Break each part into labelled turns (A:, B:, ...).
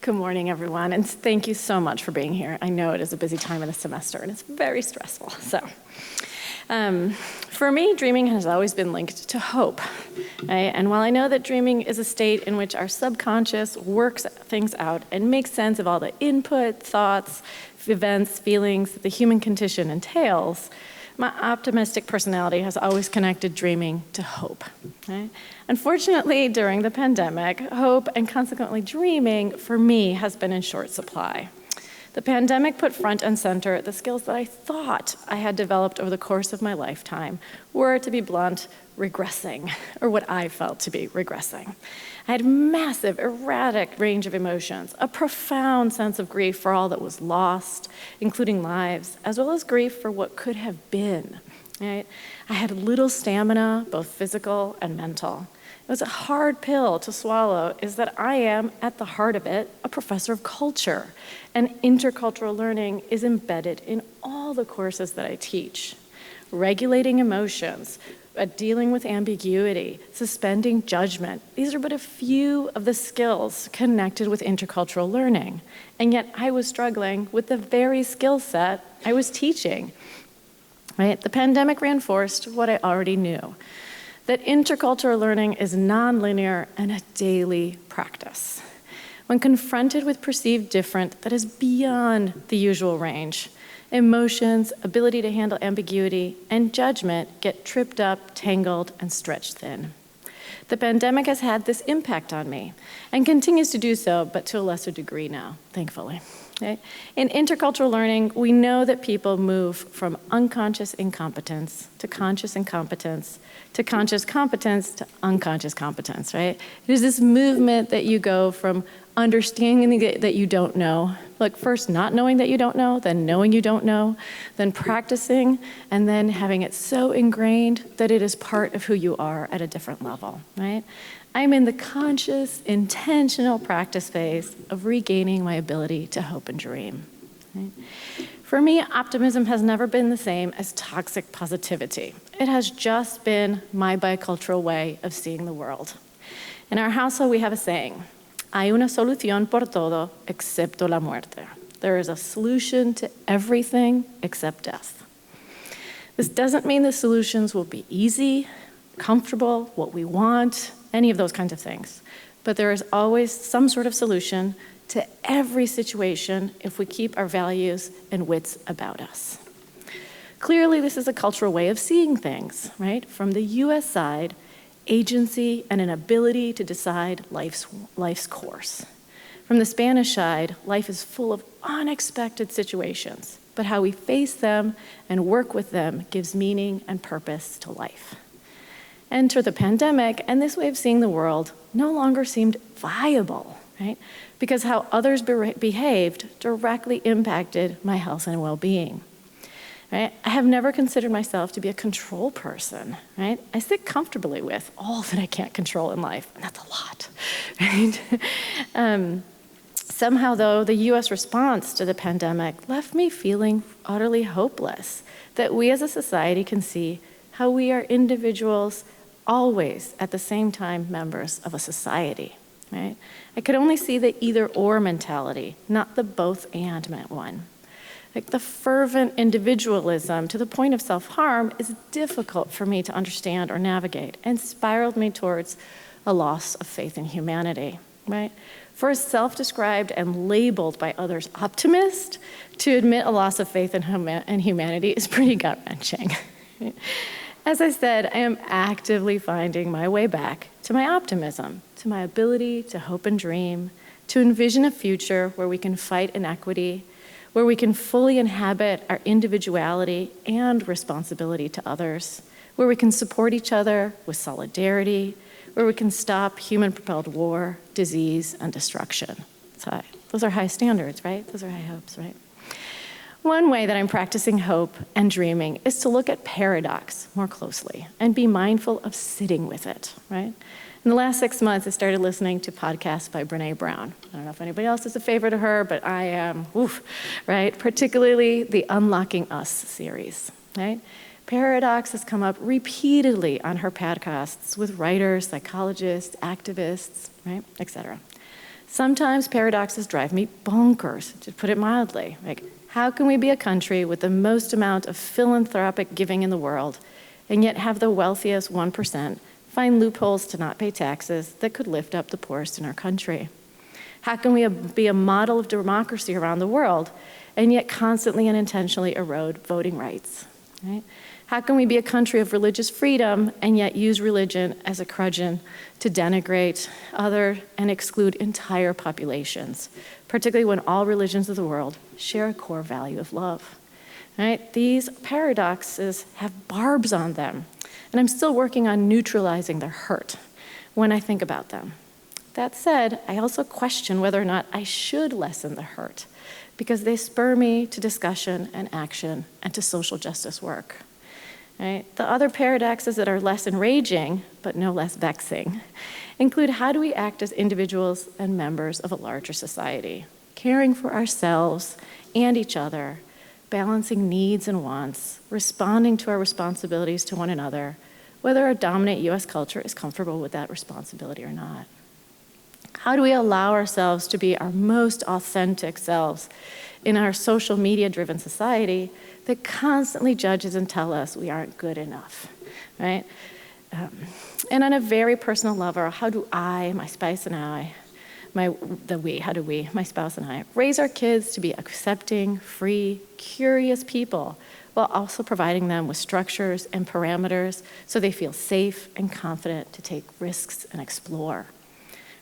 A: Good morning, everyone, and thank you so much for being here. I know it is a busy time of the semester, and it's very stressful. For me, dreaming has always been linked to hope. Right? And while I know that dreaming is a state in which our subconscious works things out and makes sense of all the input, thoughts, events, feelings that the human condition entails, my optimistic personality has always connected dreaming to hope. Right? Unfortunately, during the pandemic, hope and consequently dreaming, for me, has been in short supply. The pandemic put front and center the skills that I thought I had developed over the course of my lifetime were, to be blunt, regressing, or what I felt to be regressing. I had massive, erratic range of emotions, a profound sense of grief for all that was lost, including lives, as well as grief for what could have been. Right? I had little stamina, both physical and mental. It was a hard pill to swallow, is that I am, at the heart of it, a professor of culture, and intercultural learning is embedded in all the courses that I teach. Regulating emotions, dealing with ambiguity, suspending judgment, these are but a few of the skills connected with intercultural learning. And yet I was struggling with the very skill set I was teaching. Right? The pandemic reinforced what I already knew, that intercultural learning is nonlinear and a daily practice. When confronted with perceived different that is beyond the usual range, emotions, ability to handle ambiguity, and judgment get tripped up, tangled, and stretched thin. The pandemic has had this impact on me and continues to do so, but to a lesser degree now, thankfully. Okay? In intercultural learning, we know that people move from unconscious incompetence to conscious incompetence to conscious competence to unconscious competence, right? There's this movement that you go from understanding that you don't know, like first not knowing that you don't know, then knowing you don't know, then practicing, and then having it so ingrained that it is part of who you are at a different level, right? I'm in the conscious, intentional practice phase of regaining my ability to hope and dream. Right? For me, optimism has never been the same as toxic positivity. It has just been my bicultural way of seeing the world. In our household, we have a saying, hay una solución por todo excepto la muerte. There is a solution to everything except death. This doesn't mean the solutions will be easy, comfortable, what we want, any of those kinds of things. But there is always some sort of solution to every situation if we keep our values and wits about us. Clearly, this is a cultural way of seeing things, right? From the US side, agency and an ability to decide life's course. From the Spanish side, life is full of unexpected situations, but how we face them and work with them gives meaning and purpose to life. Enter the pandemic, and this way of seeing the world no longer seemed viable, right? Because how others behaved directly impacted my health and well-being. Right? I have never considered myself to be a control person, right? I sit comfortably with all that I can't control in life, and that's a lot, right? Somehow, though, the US response to the pandemic left me feeling utterly hopeless that we as a society can see how we are individuals always at the same time members of a society, right? I could only see the either-or mentality, not the both-and one. Like the fervent individualism to the point of self-harm is difficult for me to understand or navigate and spiraled me towards a loss of faith in humanity, right? For a self-described and labeled by others optimist, to admit a loss of faith in humanity is pretty gut-wrenching. As I said, I am actively finding my way back to my optimism, to my ability to hope and dream, to envision a future where we can fight inequity, where we can fully inhabit our individuality and responsibility to others, where we can support each other with solidarity, where we can stop human-propelled war, disease, and destruction. So those are high standards, right? Those are high hopes, right? One way that I'm practicing hope and dreaming is to look at paradox more closely and be mindful of sitting with it, right? In the last 6 months, I started listening to podcasts by Brené Brown. I don't know if anybody else is a favorite of her, but I am, right? Particularly the Unlocking Us series, right? Paradox has come up repeatedly on her podcasts with writers, psychologists, activists, right, etc. Sometimes paradoxes drive me bonkers, to put it mildly. Like, how can we be a country with the most amount of philanthropic giving in the world and yet have the wealthiest 1% find loopholes to not pay taxes that could lift up the poorest in our country? How can we be a model of democracy around the world and yet constantly and intentionally erode voting rights? Right? How can we be a country of religious freedom and yet use religion as a crutch to denigrate other and exclude entire populations, particularly when all religions of the world share a core value of love? Right? These paradoxes have barbs on them, and I'm still working on neutralizing their hurt when I think about them. That said, I also question whether or not I should lessen the hurt, because they spur me to discussion and action and to social justice work. Right? The other paradoxes that are less enraging, but no less vexing, include how do we act as individuals and members of a larger society, caring for ourselves and each other, balancing needs and wants, responding to our responsibilities to one another, whether our dominant US culture is comfortable with that responsibility or not. How do we allow ourselves to be our most authentic selves in our social media-driven society that constantly judges and tells us we aren't good enough, right? And on a very personal level, how do I, my spouse and I, my spouse and I, raise our kids to be accepting, free, curious people, while also providing them with structures and parameters so they feel safe and confident to take risks and explore?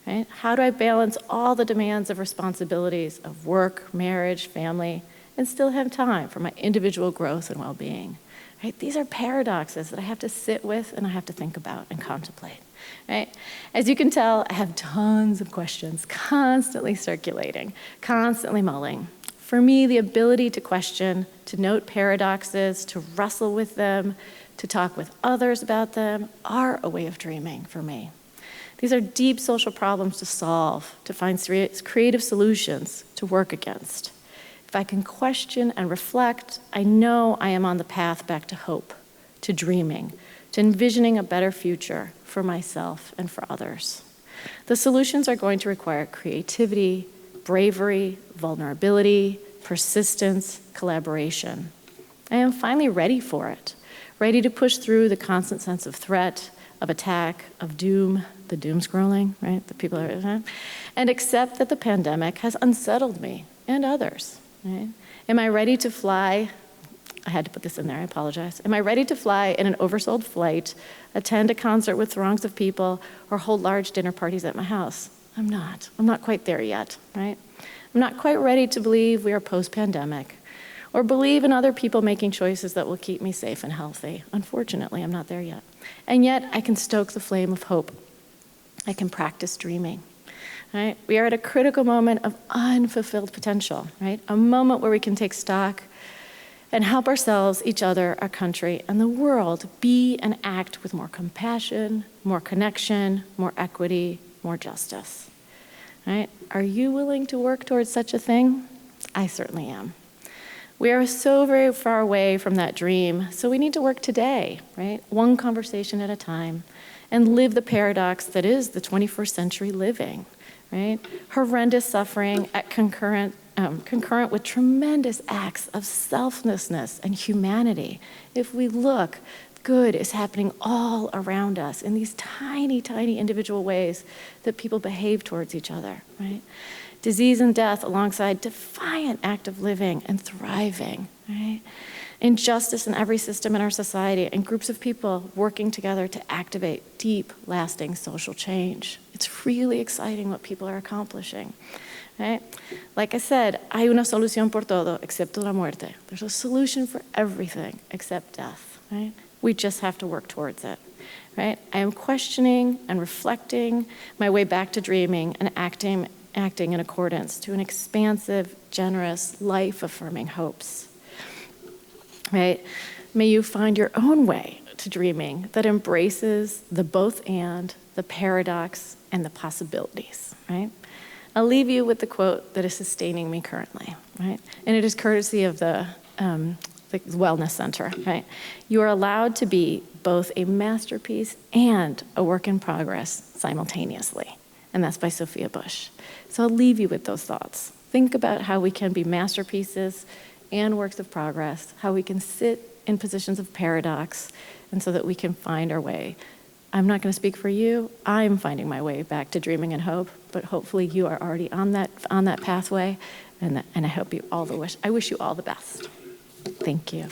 A: Right? How do I balance all the demands of responsibilities of work, marriage, family, and still have time for my individual growth and well-being? Right? These are paradoxes that I have to sit with and I have to think about and contemplate. Right? As you can tell, I have tons of questions constantly circulating, constantly mulling. For me, the ability to question, to note paradoxes, to wrestle with them, to talk with others about them are a way of dreaming for me. These are deep social problems to solve, to find creative solutions to work against. If I can question and reflect, I know I am on the path back to hope, to dreaming, to envisioning a better future for myself and for others. The solutions are going to require creativity, bravery, vulnerability, persistence, collaboration. I am finally ready for it, ready to push through the constant sense of threat, of attack, of doom, the doom scrolling, right? The people are, and accept that the pandemic has unsettled me and others, right? Am I ready to fly? I had to put this in there, I apologize. Am I ready to fly in an oversold flight, attend a concert with throngs of people, or hold large dinner parties at my house? I'm not. I'm not quite there yet, right? I'm not quite ready to believe we are post-pandemic, or believe in other people making choices that will keep me safe and healthy. Unfortunately, I'm not there yet. And yet, I can stoke the flame of hope. I can practice dreaming, right? We are at a critical moment of unfulfilled potential, right? A moment where we can take stock and help ourselves, each other, our country, and the world be and act with more compassion, more connection, more equity, more justice, right? Are you willing to work towards such a thing? I certainly am. We are so very far away from that dream, so we need to work today, right? One conversation at a time, and live the paradox that is the 21st century living, right? Horrendous suffering at concurrent with tremendous acts of selflessness and humanity. If we look, good is happening all around us in these tiny, tiny individual ways that people behave towards each other, right? Disease and death alongside defiant act of living and thriving, right? Injustice in every system in our society and groups of people working together to activate deep, lasting social change. It's really exciting what people are accomplishing, right? Like I said, hay una solución por todo excepto la muerte. There's a solution for everything except death, right? We just have to work towards it, right? I am questioning and reflecting my way back to dreaming and acting in accordance to an expansive, generous, life-affirming hopes. Right? May you find your own way to dreaming that embraces the both and, the paradox, and the possibilities, right? I'll leave you with the quote that is sustaining me currently, right? And it is courtesy of the Wellness Center, right? You are allowed to be both a masterpiece and a work in progress simultaneously. and that's by Sophia Bush. So I'll leave you with those thoughts. Think about how we can be masterpieces and works of progress, how we can sit in positions of paradox, and so that we can find our way. I'm not going to speak for you. I'm finding my way back to dreaming and hope, but hopefully you are already on that pathway, and I hope you all I wish you all the best. Thank you.